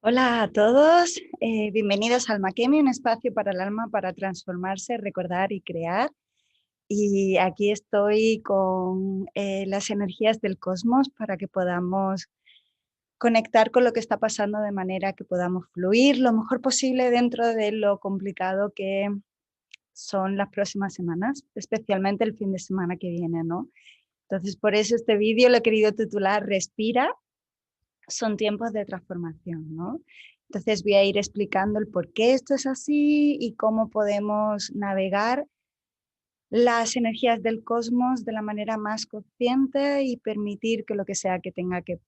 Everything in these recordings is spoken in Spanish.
Hola a todos, bienvenidos al Almaquemi, un espacio para el alma para transformarse, recordar y crear. Y aquí estoy con las energías del cosmos para que podamos conectar con lo que está pasando de manera que podamos fluir lo mejor posible dentro de lo complicado que son las próximas semanas, especialmente el fin de semana que viene, ¿no? Entonces, por eso este vídeo lo he querido titular Respira. Son tiempos de transformación, ¿no? Entonces voy a ir explicando el por qué esto es así y cómo podemos navegar las energías del cosmos de la manera más consciente y permitir que lo que sea que tenga que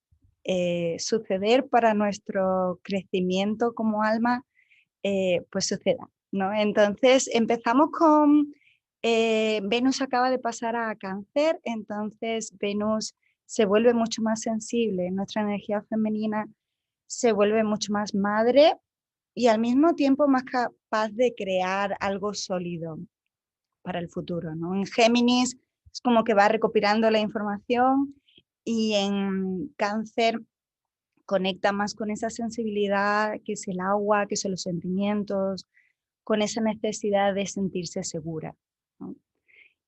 suceder para nuestro crecimiento como alma, pues suceda, ¿no? Entonces empezamos con Venus acaba de pasar a Cáncer, entonces Venus se vuelve mucho más sensible, nuestra energía femenina se vuelve mucho más madre y al mismo tiempo más capaz de crear algo sólido para el futuro, ¿no? En Géminis es como que va recopilando la información y en Cáncer conecta más con esa sensibilidad que es el agua, que son los sentimientos, con esa necesidad de sentirse segura, ¿no?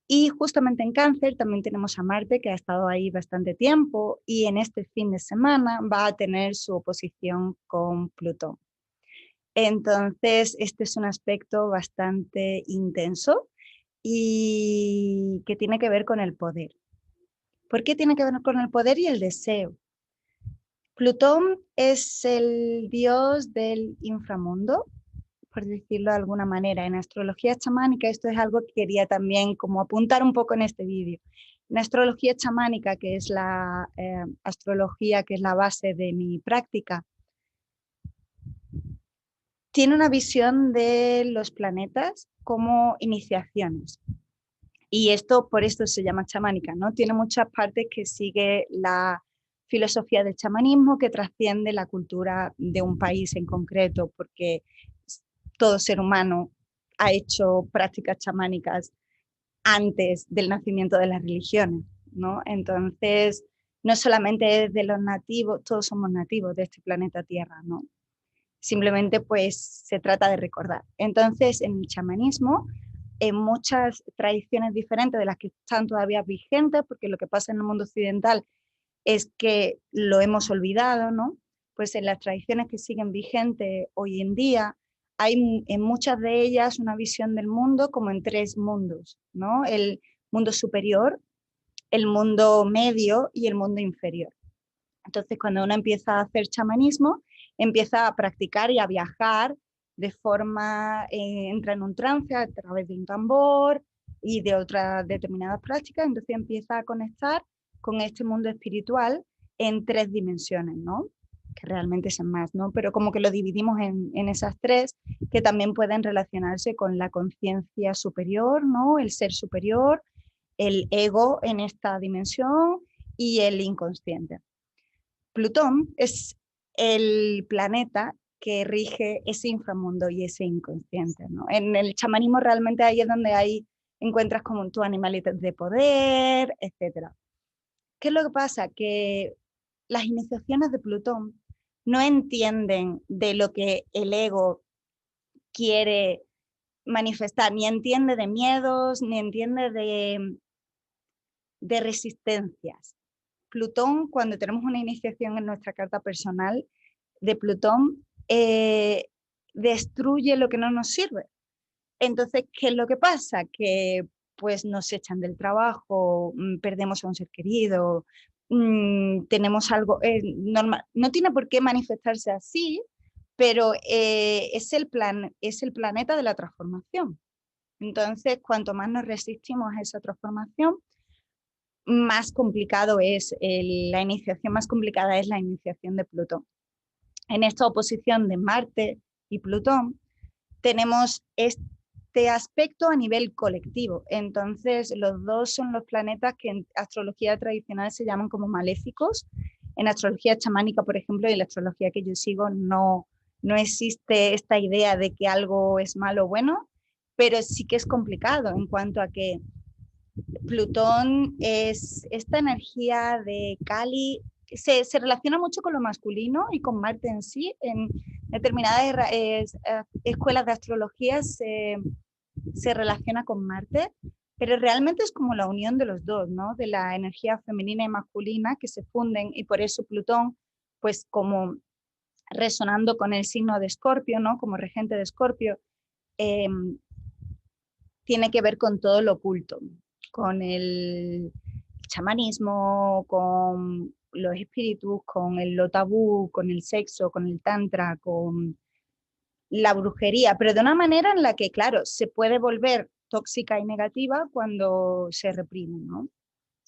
Y justamente en Cáncer también tenemos a Marte, que ha estado ahí bastante tiempo y en este fin de semana va a tener su oposición con Plutón. Entonces, este es un aspecto bastante intenso y que tiene que ver con el poder. ¿Por qué tiene que ver con el poder y el deseo? Plutón es el dios del inframundo, por decirlo de alguna manera. En astrología chamánica, esto es algo que quería también como apuntar un poco en este vídeo. En astrología chamánica, que es la astrología que es la base de mi práctica, tiene una visión de los planetas como iniciaciones. Y esto, por esto se llama chamánica, ¿no? Tiene muchas partes que sigue la filosofía del chamanismo que trasciende la cultura de un país en concreto, porque todo ser humano ha hecho prácticas chamánicas antes del nacimiento de las religiones, ¿no? Entonces, no solamente es de los nativos, todos somos nativos de este planeta Tierra, ¿no? Simplemente pues se trata de recordar. Entonces, en el chamanismo, en muchas tradiciones diferentes de las que están todavía vigentes, porque lo que pasa en el mundo occidental es que lo hemos olvidado, ¿no? Pues en las tradiciones que siguen vigentes hoy en día, hay en muchas de ellas una visión del mundo como en tres mundos, ¿no? El mundo superior, el mundo medio y el mundo inferior. Entonces, cuando uno empieza a hacer chamanismo, empieza a practicar y a viajar de forma, entra en un trance a través de un tambor y de otras determinadas prácticas, entonces empieza a conectar con este mundo espiritual en tres dimensiones, ¿no? Que realmente son más, ¿no? Pero como que lo dividimos en esas tres, que también pueden relacionarse con la conciencia superior, ¿no? El ser superior, el ego en esta dimensión y el inconsciente. Plutón es el planeta que rige ese inframundo y ese inconsciente, ¿no? En el chamanismo realmente ahí es donde encuentras como tu animalito de poder, etc. ¿Qué es lo que pasa? Que las iniciaciones de Plutón no entienden de lo que el ego quiere manifestar, ni entiende de miedos, ni entiende de resistencias. Plutón, cuando tenemos una iniciación en nuestra carta personal de Plutón, destruye lo que no nos sirve. Entonces, ¿qué es lo que pasa? Que pues nos echan del trabajo, perdemos a un ser querido, tenemos algo normal. No tiene por qué manifestarse así, pero es el planeta de la transformación. Entonces, cuanto más nos resistimos a esa transformación, más complicado es la iniciación más complicada es la iniciación de Plutón. En esta oposición de Marte y Plutón tenemos este aspecto a nivel colectivo. Entonces, los dos son los planetas que en astrología tradicional se llaman como maléficos. En astrología chamánica, por ejemplo, y en la astrología que yo sigo, no existe esta idea de que algo es malo o bueno, pero sí que es complicado en cuanto a que Plutón es esta energía de Kali se relaciona mucho con lo masculino y con Marte en sí. En determinadas escuelas de astrología se relaciona con Marte, pero realmente es como la unión de los dos, ¿no? De la energía femenina y masculina que se funden, y por eso Plutón, pues como resonando con el signo de Escorpio, ¿no? Como regente de Escorpio, eh, tiene que ver con todo lo oculto, con el chamanismo, con los espíritus, con lo tabú, con el sexo, con el tantra, con la brujería, pero de una manera en la que, claro, se puede volver tóxica y negativa cuando se reprime, ¿no?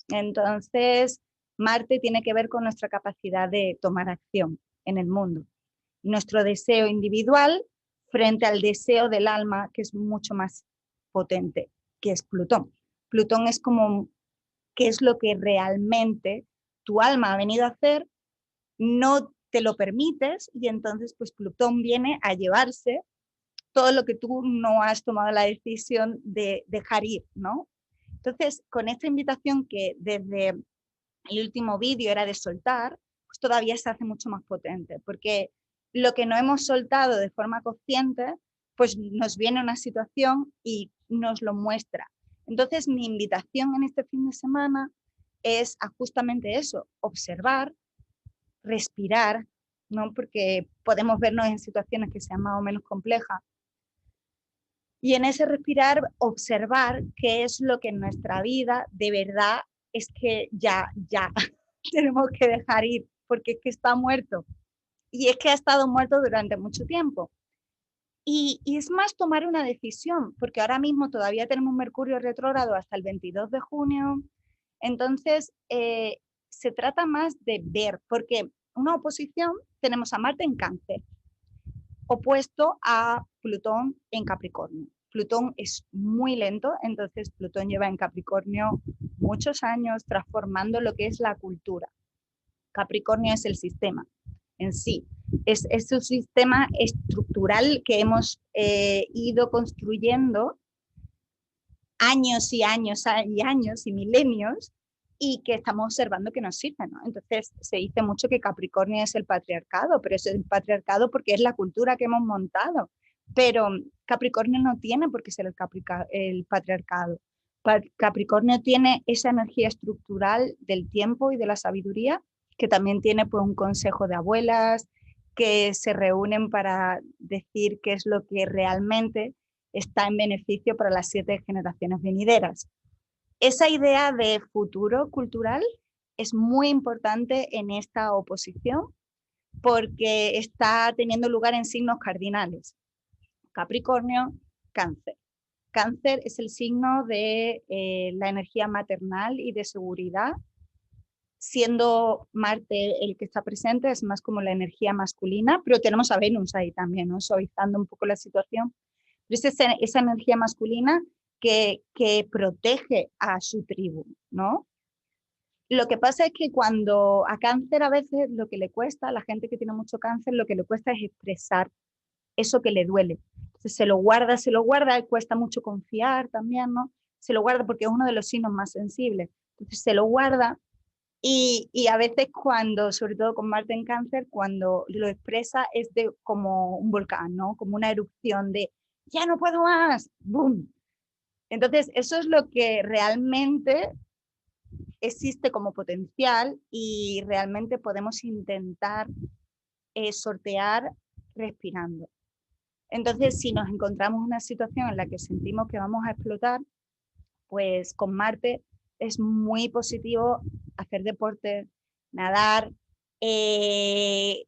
Entonces, Marte tiene que ver con nuestra capacidad de tomar acción en el mundo. Nuestro deseo individual frente al deseo del alma, que es mucho más potente, que es Plutón. Plutón es como qué es lo que realmente tu alma ha venido a hacer, no te lo permites, y entonces pues Plutón viene a llevarse todo lo que tú no has tomado la decisión de dejar ir, ¿no? Entonces, con esta invitación que desde el último vídeo era de soltar, pues todavía se hace mucho más potente, porque lo que no hemos soltado de forma consciente, pues nos viene una situación y nos lo muestra. Entonces, mi invitación en este fin de semana es a justamente eso, observar, respirar, ¿no? Porque podemos vernos en situaciones que sean más o menos complejas, y en ese respirar observar qué es lo que en nuestra vida de verdad es que ya tenemos que dejar ir, porque es que está muerto. Y es que ha estado muerto durante mucho tiempo. Y es más tomar una decisión, porque ahora mismo todavía tenemos Mercurio retrógrado hasta el 22 de junio. Entonces, se trata más de ver, porque una oposición tenemos a Marte en Cáncer, opuesto a Plutón en Capricornio. Plutón es muy lento, entonces Plutón lleva en Capricornio muchos años transformando lo que es la cultura. Capricornio es el sistema en sí, es un sistema estructural que hemos ido construyendo años y años y años y milenios, y que estamos observando que nos sirve, ¿no? Entonces se dice mucho que Capricornio es el patriarcado, pero es el patriarcado porque es la cultura que hemos montado, pero Capricornio no tiene por qué ser el patriarcado. Capricornio tiene esa energía estructural del tiempo y de la sabiduría, que también tiene pues un consejo de abuelas que se reúnen para decir qué es lo que realmente está en beneficio para las 7 generaciones venideras. Esa idea de futuro cultural es muy importante en esta oposición, porque está teniendo lugar en signos cardinales: Capricornio, Cáncer. Cáncer es el signo de la energía maternal y de seguridad, siendo Marte el que está presente, es más como la energía masculina, pero tenemos a Venus ahí también, ¿no? Suavizando un poco la situación. Pero es esa energía masculina que protege a su tribu, ¿no? Lo que pasa es que cuando a Cáncer a veces lo que le cuesta, a la gente que tiene mucho cáncer, lo que le cuesta es expresar eso que le duele. Entonces se lo guarda, y cuesta mucho confiar también, ¿no? Se lo guarda porque es uno de los signos más sensibles. Entonces se lo guarda, y a veces cuando, sobre todo con Marte en Cáncer, cuando lo expresa es de como un volcán, ¿no? Como una erupción de ya no puedo más, ¡boom! Entonces eso es lo que realmente existe como potencial, y realmente podemos intentar sortear respirando. Entonces, si nos encontramos en una situación en la que sentimos que vamos a explotar, pues con Marte es muy positivo hacer deporte, nadar,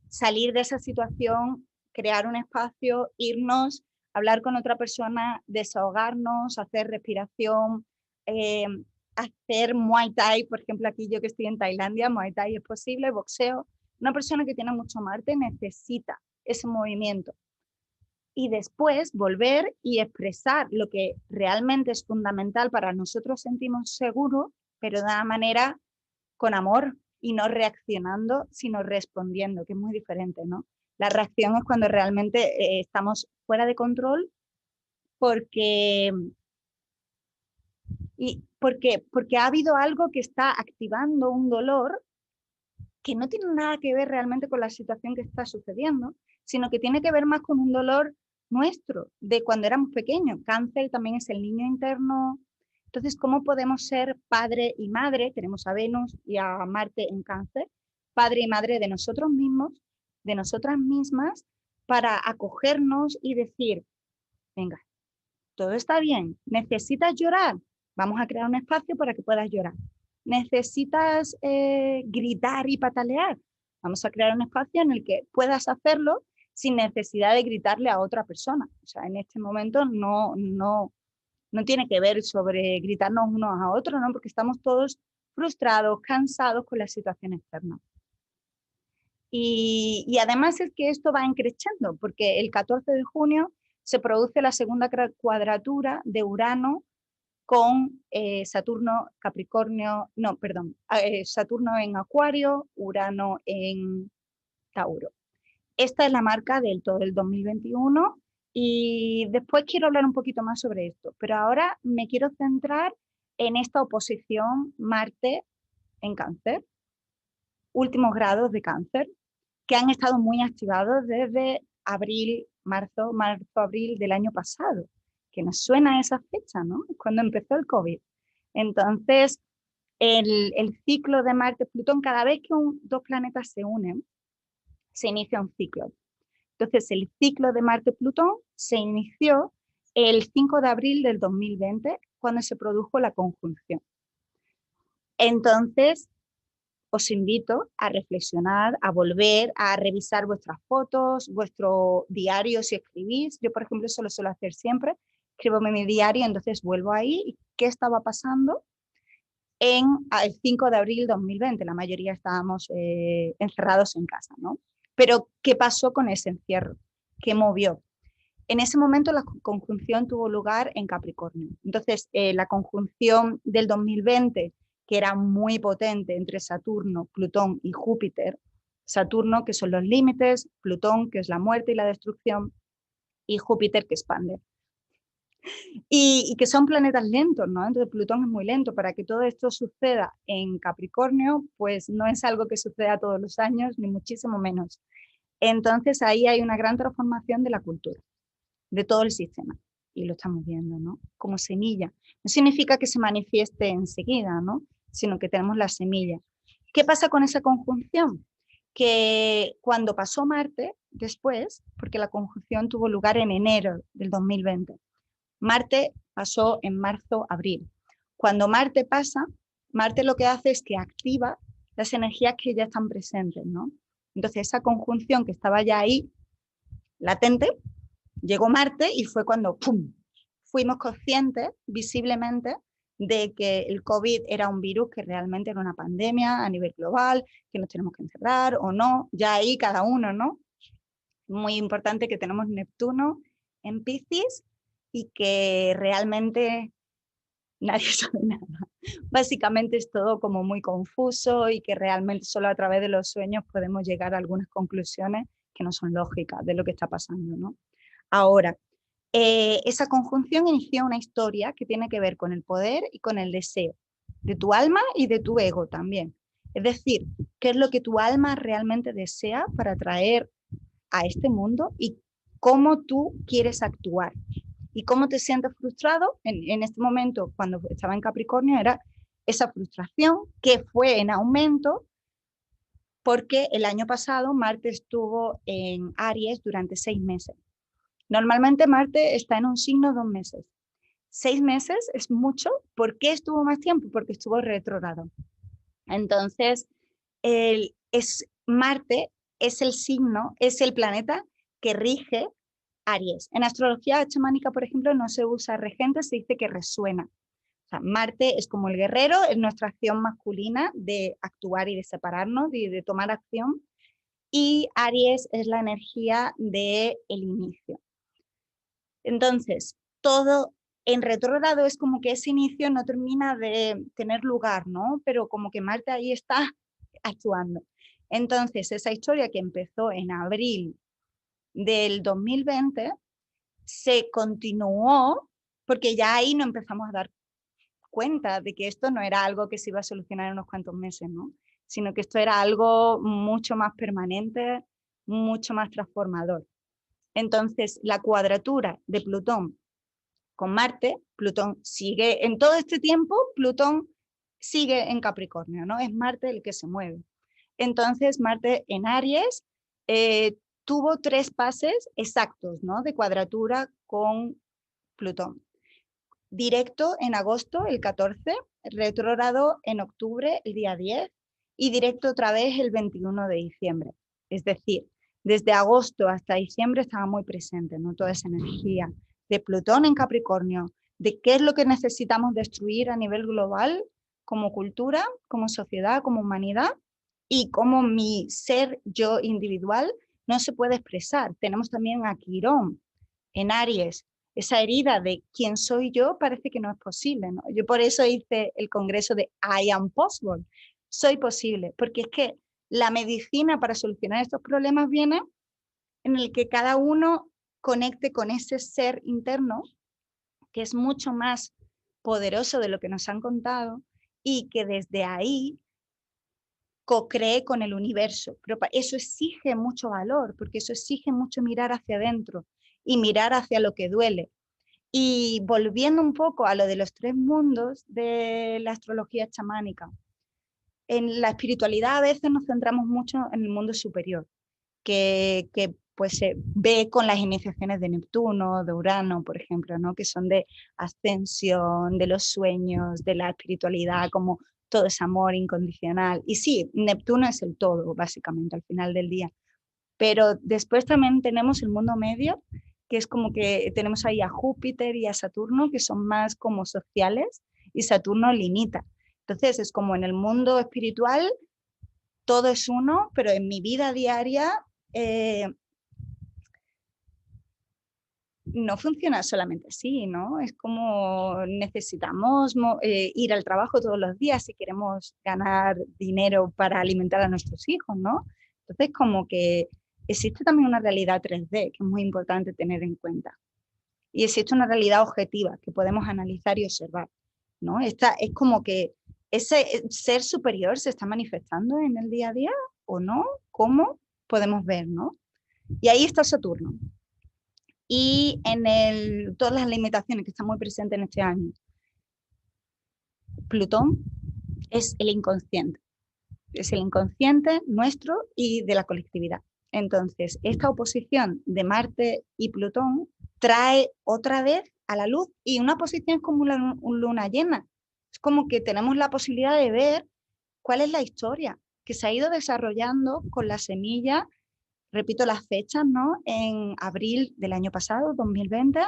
salir de esa situación, crear un espacio, irnos, hablar con otra persona, desahogarnos, hacer respiración, eh, hacer Muay Thai. Por ejemplo, aquí yo que estoy en Tailandia, Muay Thai es posible, boxeo. Una persona que tiene mucho Marte necesita ese movimiento, y después volver y expresar lo que realmente es fundamental para nosotros sentirnos seguros, pero de una manera con amor, y no reaccionando, sino respondiendo, que es muy diferente, ¿no? La reacción es cuando realmente estamos fuera de control, porque, porque ha habido algo que está activando un dolor que no tiene nada que ver realmente con la situación que está sucediendo, sino que tiene que ver más con un dolor nuestro, de cuando éramos pequeños. Cáncer también es el niño interno. Entonces, ¿cómo podemos ser padre y madre? Tenemos a Venus y a Marte en Cáncer, padre y madre de nosotros mismos, de nosotras mismas, para acogernos y decir, venga, todo está bien, necesitas llorar, vamos a crear un espacio para que puedas llorar. Necesitas gritar y patalear, vamos a crear un espacio en el que puedas hacerlo sin necesidad de gritarle a otra persona. O sea, en este momento no tiene que ver sobre gritarnos unos a otros, ¿no? Porque estamos todos frustrados, cansados con la situación externa. Y además es que esto va increciendo, porque el 14 de junio se produce la segunda cuadratura de Urano con Saturno, Capricornio, no, perdón, Saturno en Acuario, Urano en Tauro. Esta es la marca del todo el 2021 y después quiero hablar un poquito más sobre esto, pero ahora me quiero centrar en esta oposición Marte en Cáncer, últimos grados de Cáncer, que han estado muy activados desde abril, marzo-abril del año pasado, que nos suena esa fecha, ¿no? Cuando empezó el COVID. Entonces, el ciclo de Marte-Plutón, cada vez que dos planetas se unen, se inicia un ciclo. Entonces, el ciclo de Marte-Plutón se inició el 5 de abril del 2020, cuando se produjo la conjunción. Entonces, os invito a reflexionar, a volver a revisar vuestras fotos, vuestro diario si escribís. Yo, por ejemplo, eso lo suelo hacer siempre. Escribo en mi diario, entonces vuelvo ahí. ¿Y qué estaba pasando el 5 de abril de 2020? La mayoría estábamos encerrados en casa, ¿no? Pero, ¿qué pasó con ese encierro? ¿Qué movió? En ese momento la conjunción tuvo lugar en Capricornio. Entonces, la conjunción del 2020, que era muy potente entre Saturno, Plutón y Júpiter, Saturno, que son los límites, Plutón, que es la muerte y la destrucción, y Júpiter, que expande. Y que son planetas lentos, ¿no? Entonces Plutón es muy lento. Para que todo esto suceda en Capricornio, pues no es algo que suceda todos los años, ni muchísimo menos. Entonces ahí hay una gran transformación de la cultura, de todo el sistema. Y lo estamos viendo, ¿no? Como semilla. No significa que se manifieste enseguida, ¿no? Sino que tenemos la semilla. ¿Qué pasa con esa conjunción? Que cuando pasó Marte, después, porque la conjunción tuvo lugar en enero del 2020, Marte pasó en marzo, abril. Cuando Marte pasa, Marte lo que hace es que activa las energías que ya están presentes, ¿no? Entonces esa conjunción que estaba ya ahí, latente, llegó Marte y fue cuando ¡pum!, fuimos conscientes visiblemente de que el COVID era un virus que realmente era una pandemia a nivel global, que nos tenemos que encerrar o no, ya ahí cada uno, ¿no? Muy importante que tenemos Neptuno en Piscis y que realmente nadie sabe nada. Básicamente es todo como muy confuso y que realmente solo a través de los sueños podemos llegar a algunas conclusiones que no son lógicas de lo que está pasando, ¿no? Ahora, esa conjunción inició una historia que tiene que ver con el poder y con el deseo de tu alma y de tu ego también. Es decir, qué es lo que tu alma realmente desea para traer a este mundo y cómo tú quieres actuar. Y cómo te sientes frustrado en este momento, cuando estaba en Capricornio, era esa frustración que fue en aumento porque el año pasado Marte estuvo en Aries durante 6 meses. Normalmente Marte está en un signo 2 meses. 6 meses es mucho. ¿Por qué estuvo más tiempo? Porque estuvo retrógrado. Entonces, Marte es el signo, es el planeta que rige Aries. En astrología chamánica, por ejemplo, no se usa regente, se dice que resuena. O sea, Marte es como el guerrero, es nuestra acción masculina de actuar y de separarnos, de tomar acción. Y Aries es la energía del inicio. Entonces, todo en retrógrado es como que ese inicio no termina de tener lugar, ¿no? Pero como que Marte ahí está actuando. Entonces, esa historia que empezó en abril del 2020 se continuó porque ya ahí nos empezamos a dar cuenta de que esto no era algo que se iba a solucionar en unos cuantos meses, ¿no? sino que esto era algo mucho más permanente, mucho más transformador. Entonces, la cuadratura de Plutón con Marte, Plutón sigue, en todo este tiempo, Plutón sigue en Capricornio, ¿no? Es Marte el que se mueve. Entonces, Marte en Aries tuvo 3 pases exactos, ¿no? De cuadratura con Plutón. Directo en agosto, el 14, retrógrado en octubre, el día 10, y directo otra vez el 21 de diciembre. Es decir, desde agosto hasta diciembre estaba muy presente, ¿no? Toda esa energía de Plutón en Capricornio, de qué es lo que necesitamos destruir a nivel global, como cultura, como sociedad, como humanidad, y cómo mi ser yo individual no se puede expresar. Tenemos también a Quirón en Aries, esa herida de quién soy yo parece que no es posible, ¿no? Yo por eso hice el congreso de I am possible, soy posible, porque es que la medicina para solucionar estos problemas viene en el que cada uno conecte con ese ser interno, que es mucho más poderoso de lo que nos han contado, y que desde ahí co-cree con el universo. Pero eso exige mucho valor, porque eso exige mucho mirar hacia adentro y mirar hacia lo que duele. Y volviendo un poco a lo de los 3 mundos de la astrología chamánica, en la espiritualidad a veces nos centramos mucho en el mundo superior, que pues se ve con las iniciaciones de Neptuno, de Urano, por ejemplo, ¿no? Que son de ascensión, de los sueños, de la espiritualidad, como todo es amor incondicional. Y sí, Neptuno es el todo, básicamente, al final del día. Pero después también tenemos el mundo medio, que es como que tenemos ahí a Júpiter y a Saturno, que son más como sociales, y Saturno limita. Entonces es como en el mundo espiritual todo es uno, pero en mi vida diaria no funciona solamente así, ¿no? Es como necesitamos ir al trabajo todos los días si queremos ganar dinero para alimentar a nuestros hijos, ¿no? Entonces, como que existe también una realidad 3D que es muy importante tener en cuenta. Y existe una realidad objetiva que podemos analizar y observar, ¿no? Esta es como que ese ser superior se está manifestando en el día a día o no, ¿cómo podemos ver, no? Y ahí está Saturno. Y en todas las limitaciones que están muy presentes en este año, Plutón es el inconsciente nuestro y de la colectividad. Entonces, esta oposición de Marte y Plutón trae otra vez a la luz, y una oposición es como una luna llena. Es como que tenemos la posibilidad de ver cuál es la historia que se ha ido desarrollando con la semilla, repito las fechas, ¿no? En abril del año pasado, 2020,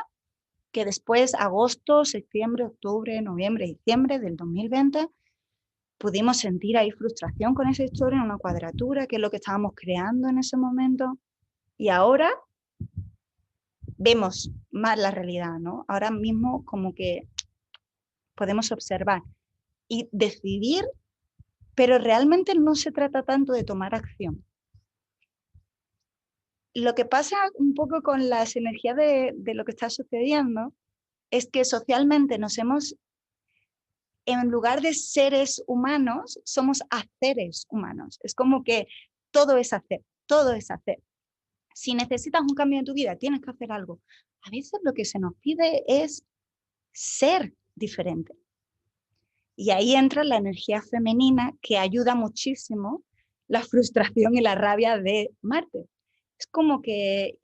que después, agosto, septiembre, octubre, noviembre, diciembre del 2020, pudimos sentir ahí frustración con esa historia en una cuadratura, que es lo que estábamos creando en ese momento. Y ahora vemos más la realidad, ¿no? Ahora mismo como que podemos observar y decidir, pero realmente no se trata tanto de tomar acción. Lo que pasa un poco con las energías de lo que está sucediendo es que socialmente nos hemos, en lugar de seres humanos, somos haceres humanos. Es como que todo es hacer, todo es hacer. Si necesitas un cambio en tu vida, tienes que hacer algo. A veces lo que se nos pide es ser diferente. Y ahí entra la energía femenina, que ayuda muchísimo la frustración y la rabia de Marte. Es como que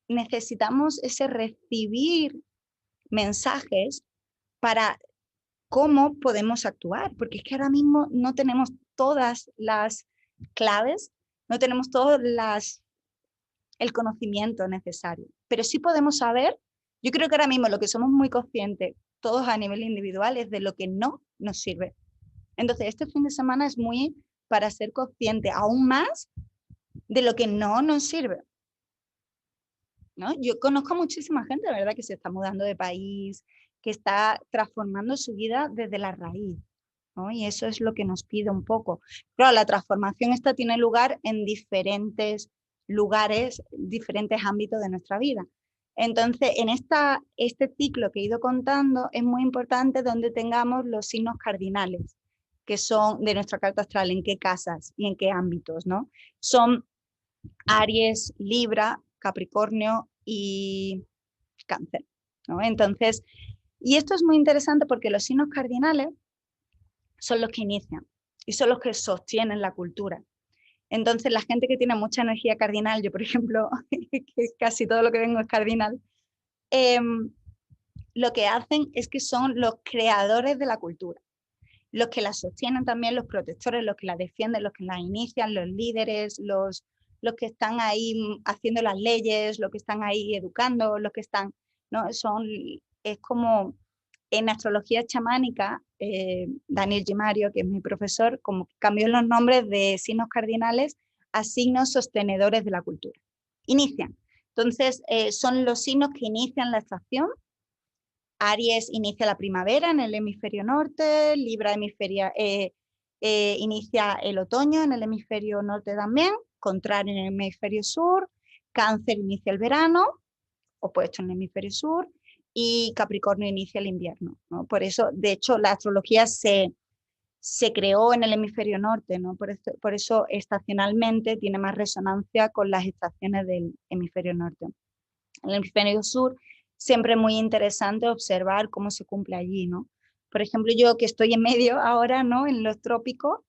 necesitamos ese recibir mensajes para cómo podemos actuar, porque es que ahora mismo no tenemos todas las claves, no tenemos todas el conocimiento necesario, pero sí podemos saber. Yo creo que ahora mismo lo que somos muy conscientes, todos a nivel individual, es de lo que no nos sirve. Entonces, este fin de semana es muy para ser consciente aún más de lo que no nos sirve, ¿no? Yo conozco muchísima gente, ¿verdad?, que se está mudando de país, que está transformando su vida desde la raíz, ¿no? Y eso es lo que nos pide un poco. Claro, la transformación esta tiene lugar en diferentes lugares, diferentes ámbitos de nuestra vida. Entonces, en este ciclo que he ido contando, es muy importante donde tengamos los signos cardinales, que son de nuestra carta astral, en qué casas y en qué ámbitos, ¿no? Son Aries, Libra, Capricornio y Cáncer, ¿no? Entonces, y esto es muy interesante porque los signos cardinales son los que inician y son los que sostienen la cultura. Entonces, la gente que tiene mucha energía cardinal, yo por ejemplo, que casi todo lo que tengo es cardinal, lo que hacen es que son los creadores de la cultura, los que la sostienen también, los protectores, los que la defienden, los que la inician, los líderes, los que están ahí haciendo las leyes, los que están ahí educando, los que están, ¿no? Es como en astrología chamánica, Daniel Gimario, que es mi profesor, como cambió los nombres de signos cardinales a signos sostenedores de la cultura. Inician. Entonces, son los signos que inician la estación. Aries inicia la primavera en el hemisferio norte, Libra inicia el otoño en el hemisferio norte también, contrario en el hemisferio sur, Cáncer inicia el verano, opuesto en el hemisferio sur, y Capricornio inicia el invierno, ¿no? Por eso, de hecho, la astrología se creó en el hemisferio norte, ¿no? Por eso estacionalmente tiene más resonancia con las estaciones del hemisferio norte. En el hemisferio sur siempre es muy interesante observar cómo se cumple allí, ¿no? Por ejemplo, yo que estoy en medio ahora, ¿no? En los trópicos,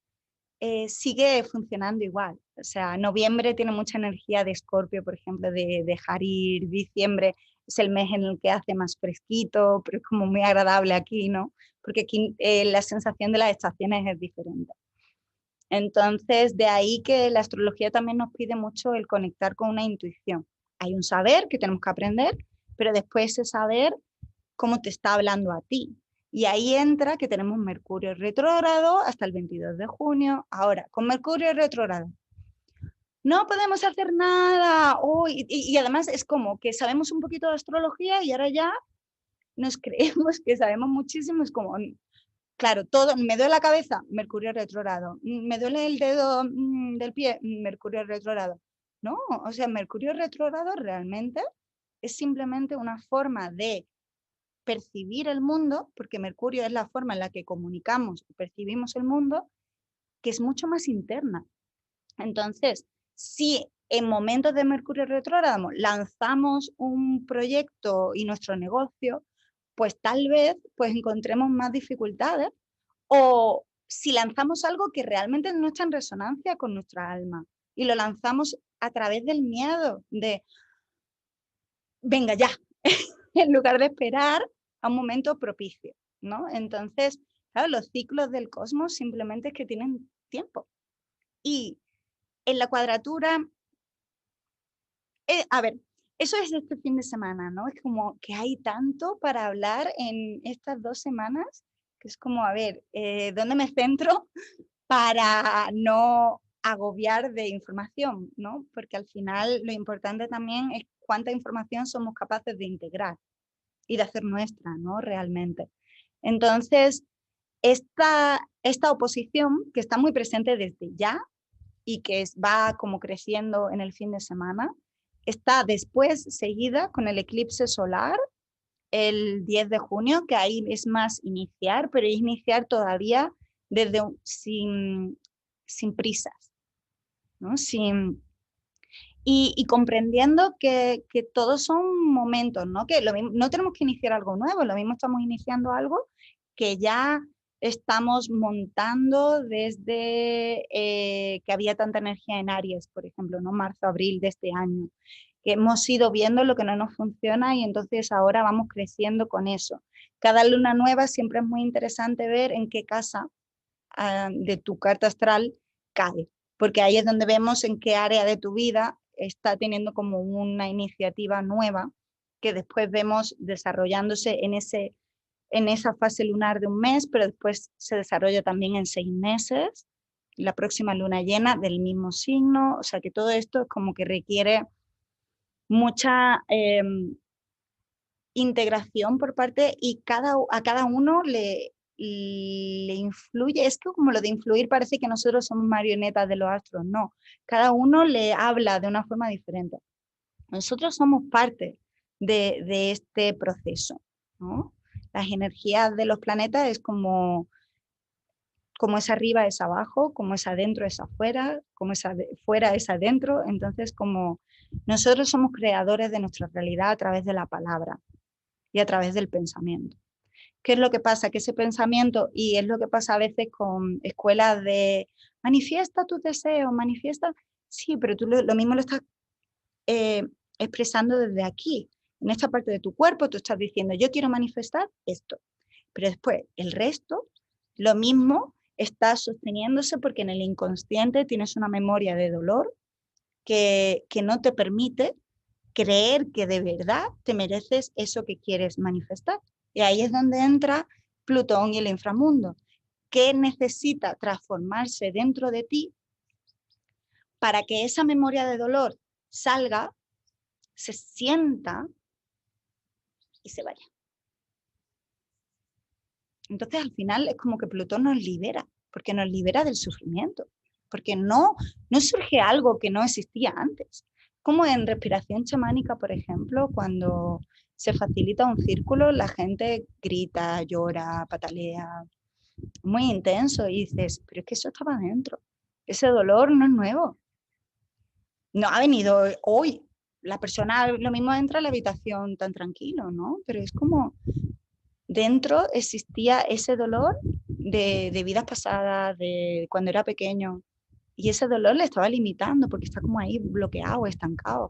sigue funcionando igual. O sea, noviembre tiene mucha energía de Escorpio, por ejemplo, de dejar ir. Diciembre es el mes en el que hace más fresquito, pero es como muy agradable aquí, ¿no? Porque aquí la sensación de las estaciones es diferente. Entonces, de ahí que la astrología también nos pide mucho el conectar con una intuición. Hay un saber que tenemos que aprender, pero después ese saber, cómo te está hablando a ti. Y ahí entra que tenemos Mercurio retrógrado hasta el 22 de junio. Ahora, con Mercurio retrógrado, no podemos hacer nada. Oh, y además es como que sabemos un poquito de astrología y ahora ya nos creemos que sabemos muchísimo. Es como, claro, todo, me duele la cabeza, Mercurio retrógrado. Me duele el dedo del pie, Mercurio retrógrado. No, o sea, Mercurio retrógrado realmente es simplemente una forma de percibir el mundo, porque Mercurio es la forma en la que comunicamos y percibimos el mundo, que es mucho más interna. Entonces, si en momentos de Mercurio retrógrado lanzamos un proyecto y nuestro negocio, pues tal vez pues encontremos más dificultades, o si lanzamos algo que realmente no está en resonancia con nuestra alma y lo lanzamos a través del miedo, de venga ya, en lugar de esperar a un momento propicio, ¿no? Entonces, claro, los ciclos del cosmos simplemente es que tienen tiempo. Y en la cuadratura, a ver, eso es este fin de semana, ¿no? Es como que hay tanto para hablar en estas 2 semanas, que es como, a ver, ¿dónde me centro para no agobiar de información, ¿no? Porque al final lo importante también es cuánta información somos capaces de integrar y de hacer nuestra, ¿no? Realmente. Entonces, esta oposición que está muy presente desde ya y que va como creciendo en el fin de semana, está después seguida con el eclipse solar el 10 de junio, que ahí es más iniciar, pero es iniciar todavía desde sin prisas, ¿no? Y comprendiendo que todos son momentos, ¿no? Que no tenemos que iniciar algo nuevo, lo mismo estamos iniciando algo que ya estamos montando desde que había tanta energía en Aries, por ejemplo, ¿no? Marzo, abril de este año, que hemos ido viendo lo que no nos funciona y entonces ahora vamos creciendo con eso. Cada luna nueva siempre es muy interesante ver en qué casa de tu carta astral cae, porque ahí es donde vemos en qué área de tu vida está teniendo como una iniciativa nueva que después vemos desarrollándose en esa fase lunar de un mes, pero después se desarrolla también en 6 meses, la próxima luna llena del mismo signo, o sea que todo esto es como que requiere mucha integración por parte y a cada uno le influye, es que como lo de influir parece que nosotros somos marionetas de los astros, no, cada uno le habla de una forma diferente. Nosotros somos parte de este proceso, ¿no? Las energías de los planetas es como como es arriba es abajo, como es adentro es afuera, como es fuera es adentro. Entonces, como nosotros somos creadores de nuestra realidad a través de la palabra y a través del pensamiento. ¿Qué es lo que pasa? Que ese pensamiento, y es lo que pasa a veces con escuelas de manifiesta tus deseos, manifiesta, sí, pero tú lo mismo lo estás expresando desde aquí, en esta parte de tu cuerpo, tú estás diciendo, yo quiero manifestar esto, pero después el resto, lo mismo está sosteniéndose porque en el inconsciente tienes una memoria de dolor que no te permite creer que de verdad te mereces eso que quieres manifestar. Y ahí es donde entra Plutón y el inframundo, que necesita transformarse dentro de ti para que esa memoria de dolor salga, se sienta y se vaya. Entonces al final es como que Plutón nos libera, porque nos libera del sufrimiento, porque no surge algo que no existía antes. Como en respiración chamánica, por ejemplo, cuando se facilita un círculo, la gente grita, llora, patalea, muy intenso, y dices, pero es que eso estaba dentro, ese dolor no es nuevo, no ha venido hoy, la persona lo mismo entra a la habitación tan tranquilo, ¿no? Pero es como dentro existía ese dolor de vidas pasadas, de cuando era pequeño, y ese dolor le estaba limitando porque está como ahí bloqueado, estancado,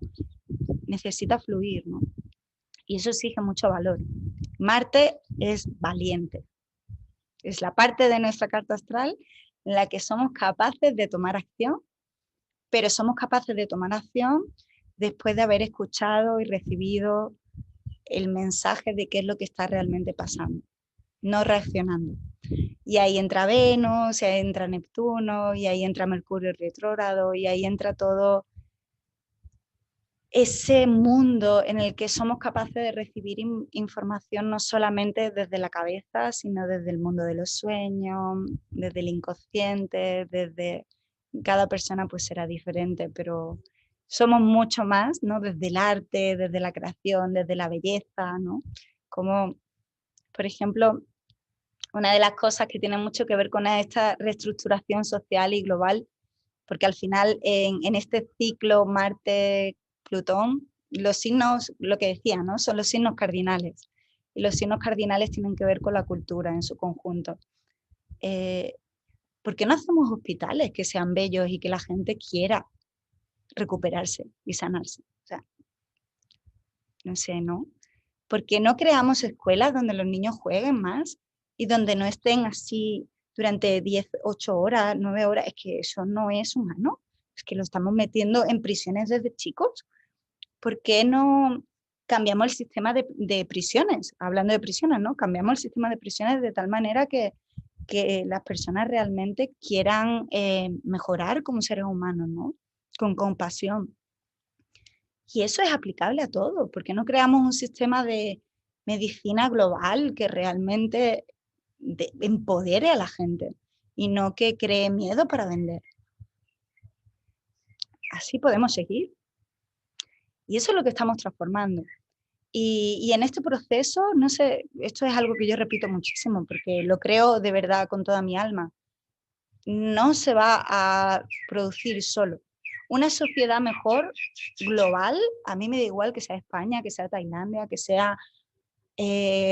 necesita fluir, ¿no? Y eso exige mucho valor. Marte es valiente, es la parte de nuestra carta astral en la que somos capaces de tomar acción, pero somos capaces de tomar acción después de haber escuchado y recibido el mensaje de qué es lo que está realmente pasando, no reaccionando. Y ahí entra Venus, y ahí entra Neptuno, y ahí entra Mercurio retrógrado, y ahí entra todo ese mundo en el que somos capaces de recibir información no solamente desde la cabeza, sino desde el mundo de los sueños, desde el inconsciente, desde cada persona pues será diferente, pero somos mucho más, ¿no? Desde el arte, desde la creación, desde la belleza, ¿no? Como, por ejemplo, una de las cosas que tiene mucho que ver con esta reestructuración social y global, porque al final en este ciclo Marte-Plutón, los signos, lo que decía, ¿no? Son los signos cardinales. Y los signos cardinales tienen que ver con la cultura en su conjunto. ¿Por qué no hacemos hospitales que sean bellos y que la gente quiera recuperarse y sanarse? O sea, no sé, ¿no? ¿Por qué no creamos escuelas donde los niños jueguen más y donde no estén así durante 10, 8 horas, 9 horas? Es que eso no es humano. Es que lo estamos metiendo en prisiones desde chicos. ¿Por qué no cambiamos el sistema de prisiones? Hablando de prisiones, ¿no? Cambiamos el sistema de prisiones de tal manera que las personas realmente quieran mejorar como seres humanos, ¿no? Con compasión. Y eso es aplicable a todo. ¿Por qué no creamos un sistema de medicina global que realmente empodere a la gente y no que cree miedo para vender? Así podemos seguir. Y eso es lo que estamos transformando. Y en este proceso, no sé, esto es algo que yo repito muchísimo porque lo creo de verdad con toda mi alma. No se va a producir solo. Una sociedad mejor, global, a mí me da igual que sea España, que sea Tailandia, que sea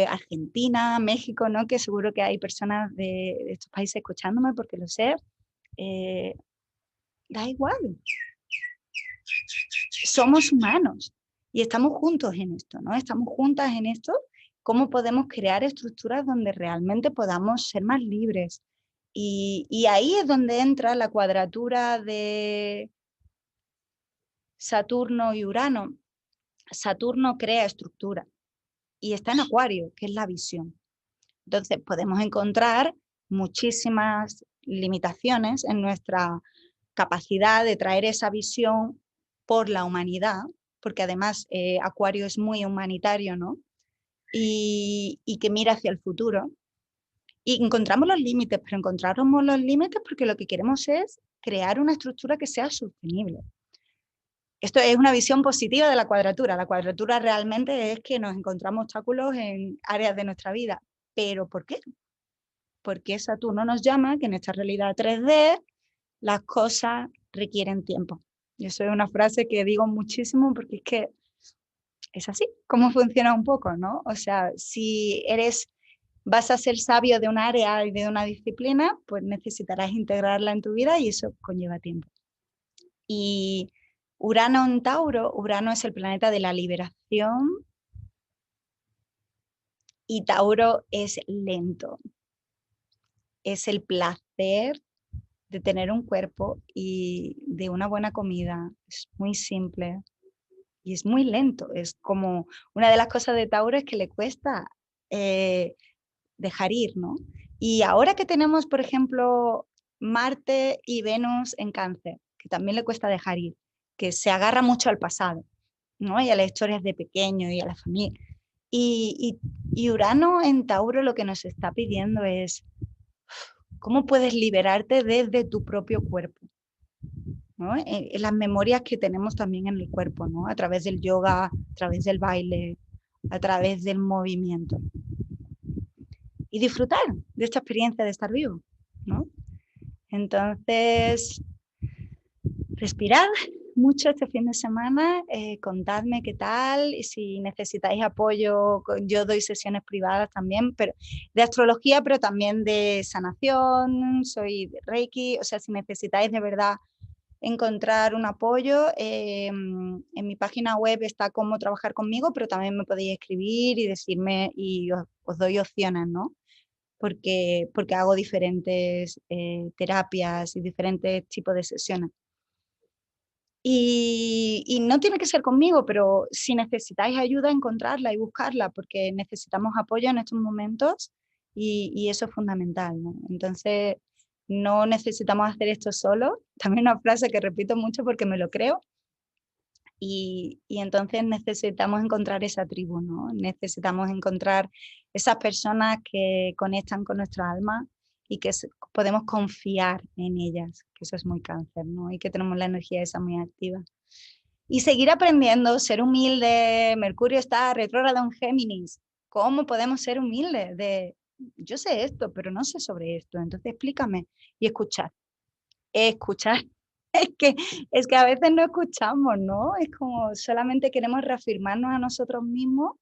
Argentina, México, ¿no? Que seguro que hay personas de estos países escuchándome porque lo sé. Da igual. Somos humanos y estamos juntos en esto, ¿no? Estamos juntas en esto. ¿Cómo podemos crear estructuras donde realmente podamos ser más libres? Y ahí es donde entra la cuadratura de Saturno y Urano. Saturno crea estructura y está en Acuario, que es la visión. Entonces podemos encontrar muchísimas limitaciones en nuestra capacidad de traer esa visión por la humanidad, porque además Acuario es muy humanitario, ¿no? Y que mira hacia el futuro. Y encontramos los límites, pero encontramos los límites porque lo que queremos es crear una estructura que sea sostenible. Esto es una visión positiva de la cuadratura. La cuadratura realmente es que nos encontramos obstáculos en áreas de nuestra vida. ¿Pero por qué? porque Saturno nos llama que en esta realidad 3D las cosas requieren tiempo. Y eso es una frase que digo muchísimo porque es que es así, como funciona un poco, ¿no? O sea, si vas a ser sabio de un área y de una disciplina, pues necesitarás integrarla en tu vida y eso conlleva tiempo. Y Urano en Tauro, Urano es el planeta de la liberación y Tauro es lento, es el placer de tener un cuerpo y de una buena comida, es muy simple y es muy lento, es como una de las cosas de Tauro es que le cuesta dejar ir, ¿no? Y ahora que tenemos, por ejemplo, Marte y Venus en Cáncer, que también le cuesta dejar ir, que se agarra mucho al pasado, ¿no? Y a las historias de pequeño y a la familia. Y Urano en Tauro lo que nos está pidiendo es cómo puedes liberarte desde tu propio cuerpo, ¿no? En las memorias que tenemos también en el cuerpo, ¿no? A través del yoga, a través del baile, a través del movimiento. Y disfrutar de esta experiencia de estar vivo, ¿no? Entonces, respirad mucho este fin de semana, contadme qué tal, y si necesitáis apoyo, yo doy sesiones privadas también, pero de astrología, pero también de sanación, soy de Reiki, o sea, si necesitáis de verdad encontrar un apoyo, en mi página web está cómo trabajar conmigo, pero también me podéis escribir y decirme y os doy opciones, ¿no? Porque hago diferentes terapias y diferentes tipos de sesiones. Y no tiene que ser conmigo, pero si necesitáis ayuda, encontrarla y buscarla, porque necesitamos apoyo en estos momentos y eso es fundamental, ¿no? Entonces, no necesitamos hacer esto solo. También una frase que repito mucho porque me lo creo. Y entonces necesitamos encontrar esa tribu, ¿no? Necesitamos encontrar esas personas que conectan con nuestra alma y que podemos confiar en ellas, que eso es muy Cáncer, ¿no? Y que tenemos la energía esa muy activa. Y seguir aprendiendo, ser humilde. Mercurio está retrógrado en Géminis. ¿Cómo podemos ser humildes? Yo sé esto, pero no sé sobre esto, entonces explícame. Y escuchar, escuchar. Es que a veces no escuchamos, ¿no? Es como solamente queremos reafirmarnos a nosotros mismos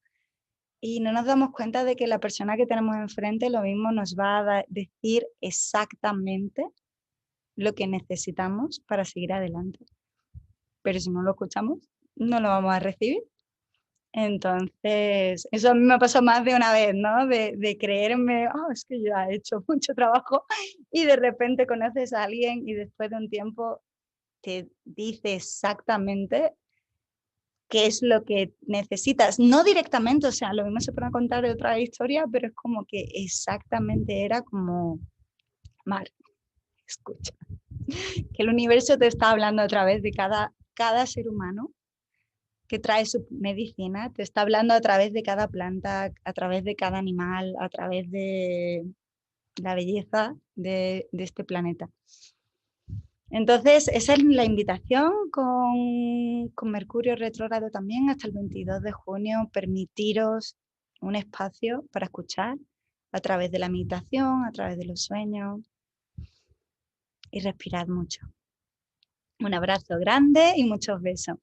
y no nos damos cuenta de que la persona que tenemos enfrente lo mismo nos va a decir exactamente lo que necesitamos para seguir adelante. Pero si no lo escuchamos, no lo vamos a recibir. Entonces, eso a mí me pasó más de una vez, ¿no? De creerme, oh, es que yo he hecho mucho trabajo y de repente conoces a alguien y después de un tiempo te dice exactamente qué es lo que necesitas. No directamente, o sea, lo mismo se puede contar de otra historia, pero es como que exactamente era como, Mar, escucha, que el universo te está hablando a través de cada ser humano que trae su medicina, te está hablando a través de cada planta, a través de cada animal, a través de la belleza de este planeta. Entonces, esa es la invitación con Mercurio retrógrado también hasta el 22 de junio, permitiros un espacio para escuchar a través de la meditación, a través de los sueños y respirad mucho. Un abrazo grande y muchos besos.